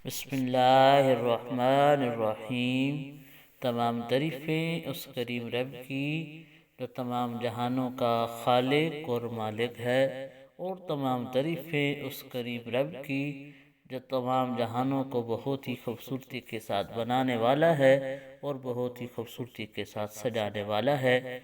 بسم اللہ الرحمن الرحیم۔ تمام تعریفیں اس کریم رب کی جو تمام جہانوں کا خالق اور مالک ہے، اور تمام تعریفیں اس کریم رب کی جو تمام جہانوں کو بہت ہی خوبصورتی کے ساتھ بنانے والا ہے اور بہت ہی خوبصورتی کے ساتھ سجانے والا ہے۔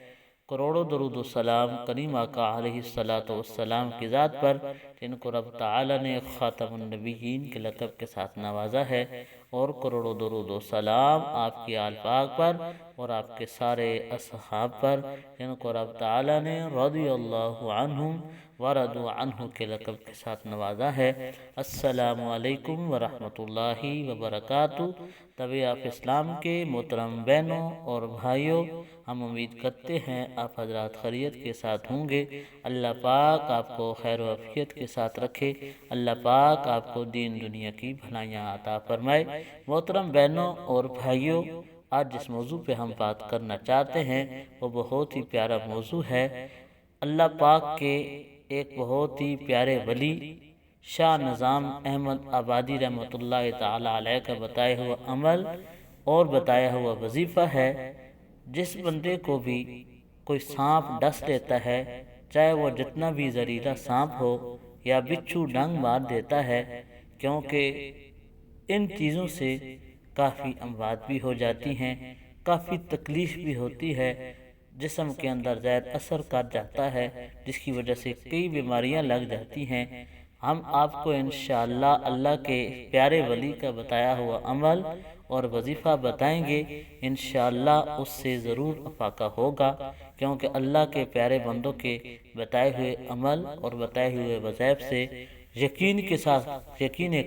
کروڑوں درود و سلام کریم آقا علیہ الصلوۃ والسلام کی ذات پر، جن کو رب تعالی نے خاتم النبیین کے لقب کے ساتھ نوازا ہے، اور کروڑوں درود و سلام آپ کی آل پاک پر اور آپ کے سارے اصحاب پر، جن کو رب تعالی نے رضی اللہ عنہم ورضوا عنہ کے لقب کے ساتھ نوازا ہے۔ السلام علیکم ورحمۃ اللہ وبرکاتہ۔ طبیعت اسلام کے محترم بہنوں اور بھائیوں، ہم امید کرتے ہیں آپ حضرات خیریت کے ساتھ ہوں گے۔ اللہ پاک آپ کو خیر و عافیت کے ساتھ رکھے، اللہ پاک آپ کو دین دنیا کی بھلائیاں عطا فرمائے۔ محترم بہنوں اور بھائیوں، آج جس موضوع پہ ہم بات کرنا چاہتے ہیں وہ بہت ہی پیارا موضوع ہے۔ اللہ پاک کے ایک بہت ہی پیارے ولی شاہ نظام احمد آبادی رحمۃ اللہ تعالی علیہ کا بتایا ہوا عمل اور بتایا ہوا وظیفہ ہے۔ جس بندے کو بھی کوئی سانپ ڈس لیتا ہے، چاہے وہ جتنا بھی زہریلا سانپ ہو یا بچھو ڈنگ مار دیتا ہے، کیونکہ ان چیزوں سے کافی اموات بھی ہو جاتی ہیں، کافی تکلیف بھی ہوتی ہے، جسم کے اندر زہر اثر کر جاتا ہے، جس کی وجہ سے کئی بیماریاں لگ جاتی ہیں۔ ہم آپ کو انشاءاللہ اللہ کے پیارے ولی کا بتایا ہوا عمل اور وظیفہ بتائیں گے، انشاءاللہ اس سے ضرور افاقہ ہوگا، کیونکہ اللہ کے پیارے بندوں کے بتائے ہوئے عمل اور بتائے ہوئے وظائف سے یقین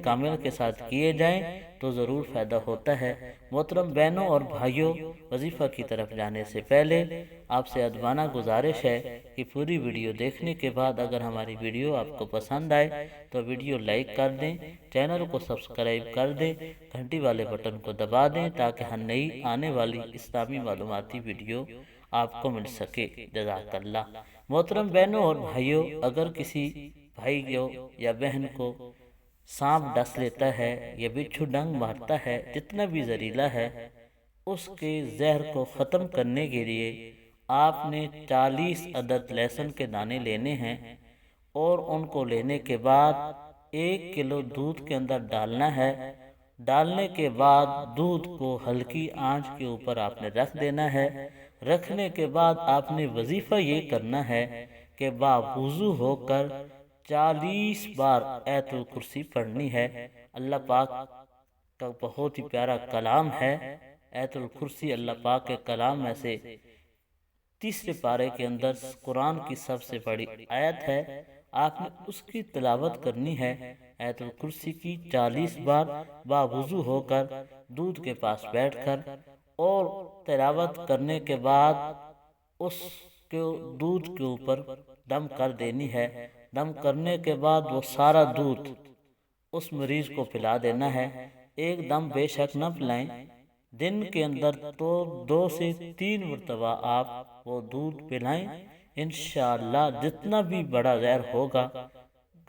کامل کے ساتھ کیے جائیں تو ضرور فائدہ ہوتا ہے۔ محترم بہنوں اور بھائیوں، وظیفہ کی طرف جانے سے پہلے آپ سے ادبانہ گزارش ہے کہ پوری ویڈیو دیکھنے کے بعد اگر ہماری ویڈیو آپ کو پسند آئے تو ویڈیو لائک کر دیں، چینل کو سبسکرائب کر دیں، گھنٹی والے بٹن کو دبا دیں تاکہ ہر نئی آنے والی اسلامی معلوماتی ویڈیو آپ کو مل سکے۔ جزاک اللہ۔ محترم بہنوں اور بھائیوں، اگر کسی بھائی یا بہن کو سانپ ڈس لیتا ہے یا بچھو ڈنگ مارتا ہے، جتنا بھی زہریلا ہے، اس کے زہر کو ختم کرنے کے لیے آپ نے 40 عدد لہسن کے دانے لینے ہیں، اور ان کو لینے کے بعد 1 کلو دودھ کے اندر ڈالنا ہے۔ ڈالنے کے بعد دودھ کو ہلکی آنچ کے اوپر آپ نے رکھ دینا ہے۔ رکھنے کے بعد آپ نے وظیفہ یہ کرنا ہے کہ باوضو ہو کر 40 بار آیت الکرسی پڑھنی ہے۔ اللہ پاک کا بہت ہی پیارا کلام ہے آیت الکرسی۔ اللہ پاک کے کلام میں سے تیسرے پارے کے اندر قرآن کی سب سے بڑی آیت ہے، آپ نے اس کی تلاوت کرنی ہے، آیت الکرسی کی 40 بار باوضو ہو کر دودھ کے پاس بیٹھ کر، اور تلاوت کرنے کے بعد اس کو دودھ کے اوپر دم کر دینی ہے۔ دم کرنے کے بعد وہ سارا دودھ اس مریض کو پلا دینا ہے۔ ایک دم بے شک نہ پلائیں، دن کے اندر تو 2 سے 3 مرتبہ آپ وہ دودھ پلائیں۔ انشاءاللہ جتنا بھی بڑا زہر ہوگا،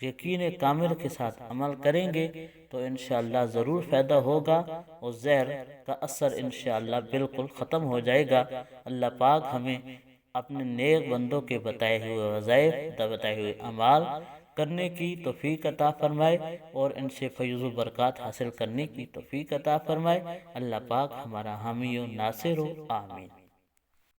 یقین کامل کے ساتھ عمل کریں گے تو انشاءاللہ ضرور فائدہ ہوگا، اور زہر کا اثر انشاءاللہ بالکل ختم ہو جائے گا۔ اللہ پاک ہمیں اپنے نیک بندوں کے بتائے ہوئے وظائف، بتائے ہوئے اعمال کرنے کی توفیق عطا فرمائے، اور ان سے فیض و برکات حاصل کرنے کی توفیق عطا فرمائے۔ اللہ پاک ہمارا حامی و ناصر ہو، آمین۔